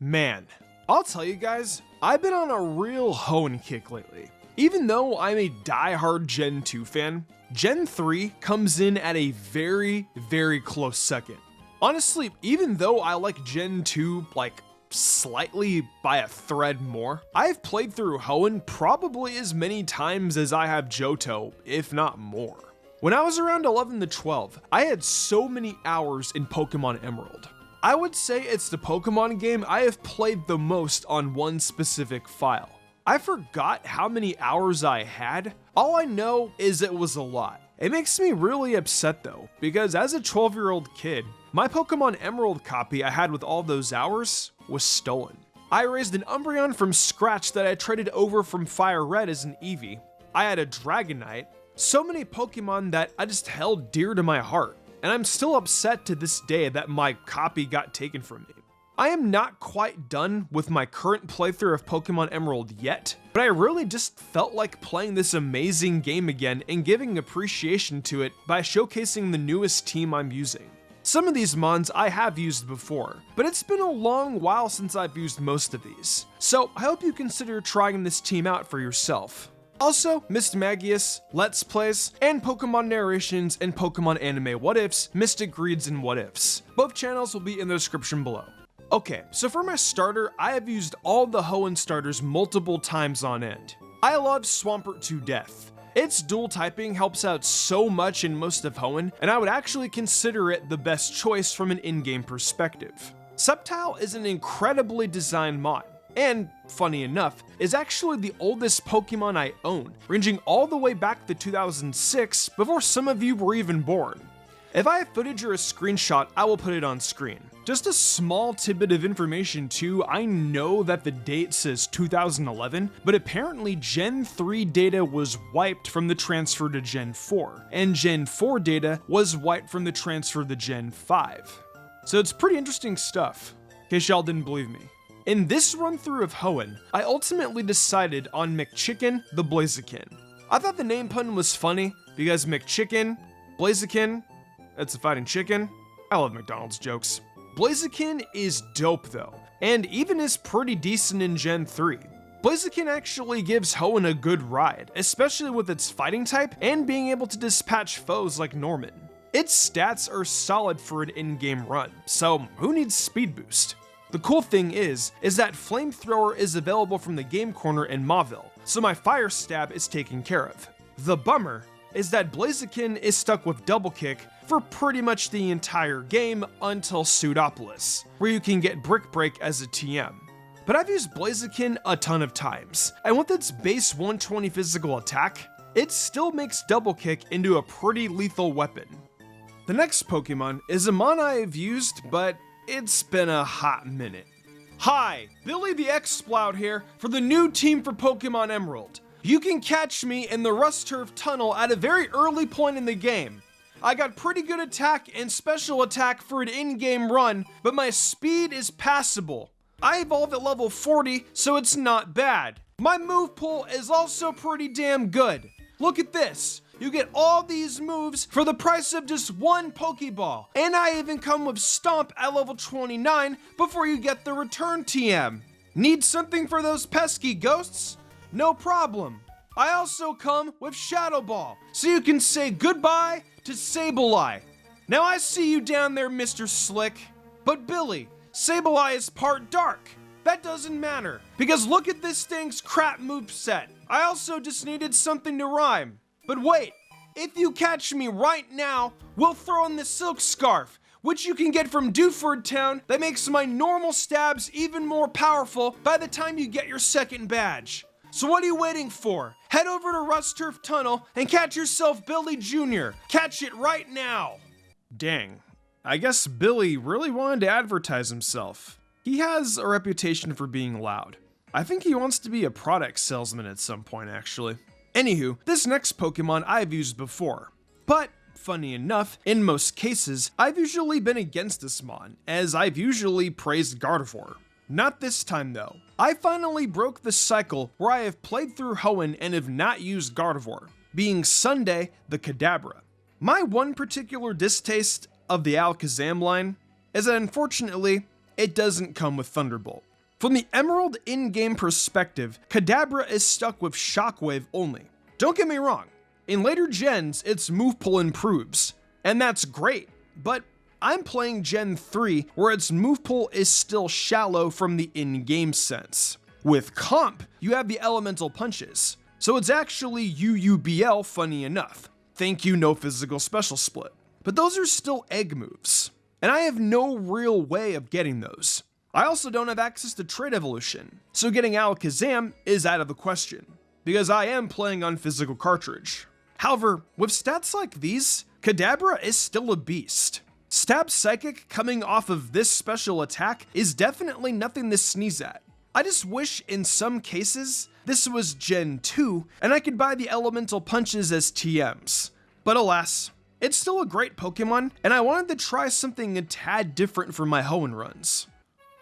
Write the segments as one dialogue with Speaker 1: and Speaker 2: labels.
Speaker 1: Man, I'll tell you guys, I've been on a real Hoenn kick lately. Even though I'm a die-hard Gen 2 fan, Gen 3 comes in at a very, very close second. Honestly, even though I like Gen 2 like slightly by a thread more, I've played through Hoenn probably as many times as I have Johto, if not more. When I was around 11 to 12, I had so many hours in Pokemon Emerald. I would say it's the Pokemon game I have played the most on one specific file. I forgot how many hours I had. All I know is it was a lot. It makes me really upset though, because as a 12-year-old kid, my Pokemon Emerald copy I had with all those hours was stolen. I raised an Umbreon from scratch that I traded over from Fire Red as an Eevee. I had a Dragonite, so many Pokemon that I just held dear to my heart. And I'm still upset to this day that my copy got taken from me. I am not quite done with my current playthrough of Pokemon Emerald yet, but I really just felt like playing this amazing game again and giving appreciation to it by showcasing the newest team I'm using. Some of these mons I have used before, but it's been a long while since I've used most of these, so I hope you consider trying this team out for yourself. Also, Mismagius, Let's Plays, and Pokemon Narrations and Pokemon Anime What Ifs, Mystic Reads and What Ifs. Both channels will be in the description below. Okay, so for my starter, I have used all the Hoenn starters multiple times on end. I love Swampert to death. Its dual typing helps out so much in most of Hoenn, and I would actually consider it the best choice from an in-game perspective. Sceptile is an incredibly designed mod, and, funny enough, is actually the oldest Pokemon I own, ranging all the way back to 2006, before some of you were even born. If I have footage or a screenshot, I will put it on screen. Just a small tidbit of information too, I know that the date says 2011, but apparently Gen 3 data was wiped from the transfer to Gen 4, and Gen 4 data was wiped from the transfer to Gen 5. So it's pretty interesting stuff, in case y'all didn't believe me. In this run-through of Hoenn, I ultimately decided on McChicken the Blaziken. I thought the name pun was funny, because McChicken, Blaziken, that's a fighting chicken. I love McDonald's jokes. Blaziken is dope though, and even is pretty decent in Gen 3. Blaziken actually gives Hoenn a good ride, especially with its fighting type and being able to dispatch foes like Norman. Its stats are solid for an in-game run, so who needs speed boost? The cool thing is that Flamethrower is available from the Game Corner in Mauville, so my Fire Stab is taken care of. The bummer is that Blaziken is stuck with Double Kick for pretty much the entire game until Pseudopolis, where you can get Brick Break as a TM. But I've used Blaziken a ton of times, and with its base 120 physical attack, it still makes Double Kick into a pretty lethal weapon. The next Pokemon is a mon I have used, but it's been a hot minute. Hi, Billy the X-Splout here for the new team for Pokemon Emerald. You can catch me in the Rusturf tunnel at a very early point in the game. I got pretty good attack and special attack for an in-game run, but my speed is passable. I evolved at level 40, so it's not bad. My move pool is also pretty damn good. Look at this. You get all these moves for the price of just one Pokeball, and I even come with Stomp at level 29 before you get the return TM. Need something for those pesky ghosts? No problem. I also come with Shadow Ball, so you can say goodbye to Sableye. Now I see you down there, Mr. Slick. But Billy, Sableye is part dark. That doesn't matter, because look at this thing's crap moveset. I also just needed something to rhyme. But wait, if you catch me right now, we'll throw in the Silk Scarf, which you can get from Dewford Town that makes my normal stabs even more powerful by the time you get your second badge. So what are you waiting for? Head over to Rusturf Tunnel and catch yourself Billy Jr. Catch it right now. Dang, I guess Billy really wanted to advertise himself. He has a reputation for being loud. I think he wants to be a product salesman at some point actually. Anywho, this next Pokemon I've used before, but funny enough, in most cases, I've usually been against this mon, as I've usually praised Gardevoir. Not this time though. I finally broke the cycle where I have played through Hoenn and have not used Gardevoir, being Sunday the Kadabra. My one particular distaste of the Alakazam line is that unfortunately, it doesn't come with Thunderbolt. From the Emerald in-game perspective, Kadabra is stuck with Shockwave only. Don't get me wrong, in later gens, its move pool improves, and that's great, but I'm playing Gen 3 where its move pool is still shallow from the in-game sense. With Comp, you have the elemental punches, so it's actually UUBL funny enough. Thank you, no physical special split. But those are still egg moves, and I have no real way of getting those. I also don't have access to Trait Evolution, so getting Alakazam is out of the question, because I am playing on physical cartridge. However, with stats like these, Kadabra is still a beast. Stab Psychic coming off of this special attack is definitely nothing to sneeze at. I just wish in some cases this was Gen 2 and I could buy the elemental punches as TMs. But alas, it's still a great Pokemon, and I wanted to try something a tad different for my Hoenn runs.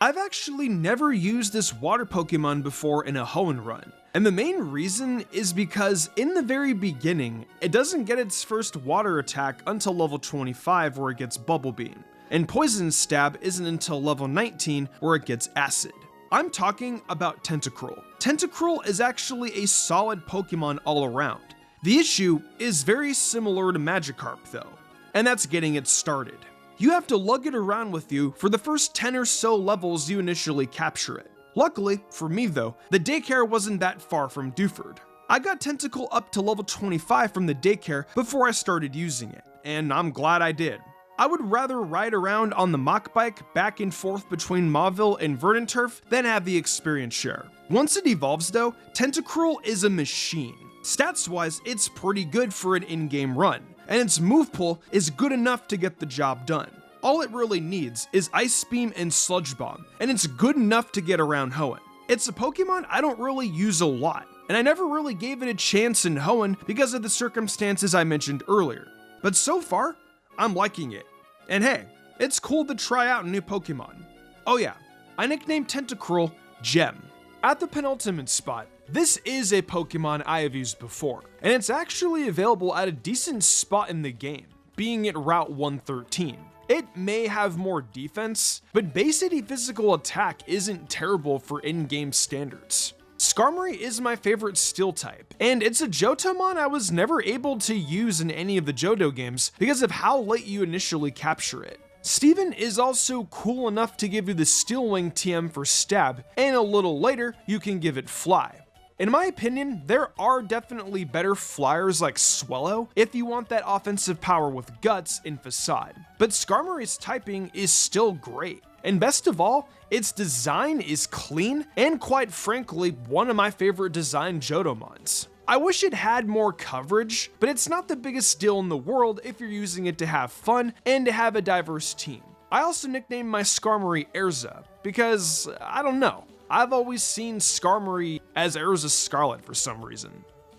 Speaker 1: I've actually never used this water Pokemon before in a Hoenn run, and the main reason is because in the very beginning, it doesn't get its first water attack until level 25 where it gets Bubble Beam, and Poison Stab isn't until level 19 where it gets Acid. I'm talking about Tentacruel. Tentacruel is actually a solid Pokemon all around. The issue is very similar to Magikarp though, and that's getting it started. You have to lug it around with you for the first 10 or so levels you initially capture it. Luckily, for me though, the daycare wasn't that far from Dewford. I got Tentacle up to level 25 from the daycare before I started using it, and I'm glad I did. I would rather ride around on the Mach Bike back and forth between Mauville and Verdant Turf than have the experience share. Once it evolves though, Tentacruel is a machine. Stats-wise, it's pretty good for an in-game run, and its move pool is good enough to get the job done. All it really needs is Ice Beam and Sludge Bomb, and it's good enough to get around Hoenn. It's a Pokemon I don't really use a lot, and I never really gave it a chance in Hoenn because of the circumstances I mentioned earlier. But so far, I'm liking it. And hey, it's cool to try out a new Pokemon. Oh yeah, I nicknamed Tentacruel Gem. At the penultimate spot, this is a Pokemon I have used before, and it's actually available at a decent spot in the game, being at Route 113. It may have more defense, but base 80 physical attack isn't terrible for in-game standards. Skarmory is my favorite steel type, and it's a Johtomon I was never able to use in any of the Johto games because of how late you initially capture it. Steven is also cool enough to give you the Steel Wing TM for Stab, and a little later you can give it Fly. In my opinion, there are definitely better flyers like Swellow if you want that offensive power with Guts in Facade, but Skarmory's typing is still great. And best of all, its design is clean and quite frankly, one of my favorite design Johtomons. I wish it had more coverage, but it's not the biggest deal in the world if you're using it to have fun and to have a diverse team. I also nicknamed my Skarmory Erza because, I don't know, I've always seen Skarmory as Erza Scarlet for some reason.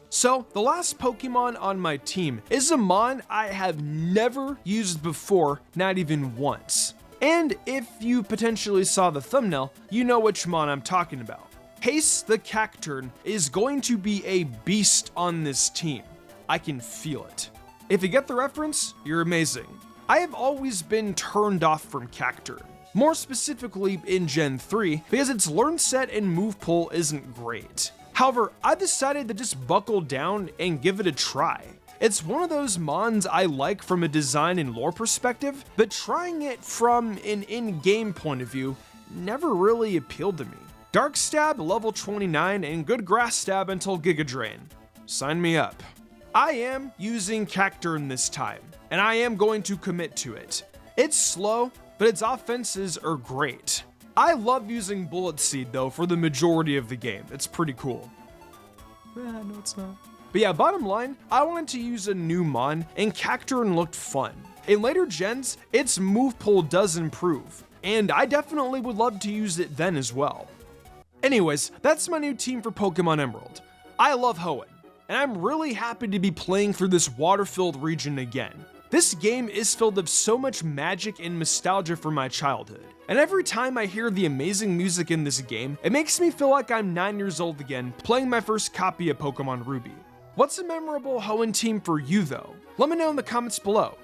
Speaker 1: So, the last Pokemon on my team is a Mon I have never used before, not even once. And if you potentially saw the thumbnail, you know which Mon I'm talking about. Haste the Cacturne is going to be a beast on this team. I can feel it. If you get the reference, you're amazing. I have always been turned off from Cacturne, more specifically in Gen 3, because its learn set and move pool isn't great. However, I decided to just buckle down and give it a try. It's one of those Mons I like from a design and lore perspective, but trying it from an in-game point of view never really appealed to me. Dark Stab level 29 and good Grass Stab until Giga Drain. Sign me up. I am using Cacturne this time, and I am going to commit to it. It's slow, but its offenses are great. I love using Bullet Seed though for the majority of the game. It's pretty cool. No, it's not. But yeah, bottom line, I wanted to use a new Mon, and Cacturne looked fun. In later gens, its move pool does improve, and I definitely would love to use it then as well. Anyways, that's my new team for Pokemon Emerald. I love Hoenn, and I'm really happy to be playing through this water-filled region again. This game is filled with so much magic and nostalgia from my childhood, and every time I hear the amazing music in this game, it makes me feel like I'm 9 years old again playing my first copy of Pokemon Ruby. What's a memorable Hoenn team for you though? Let me know in the comments below.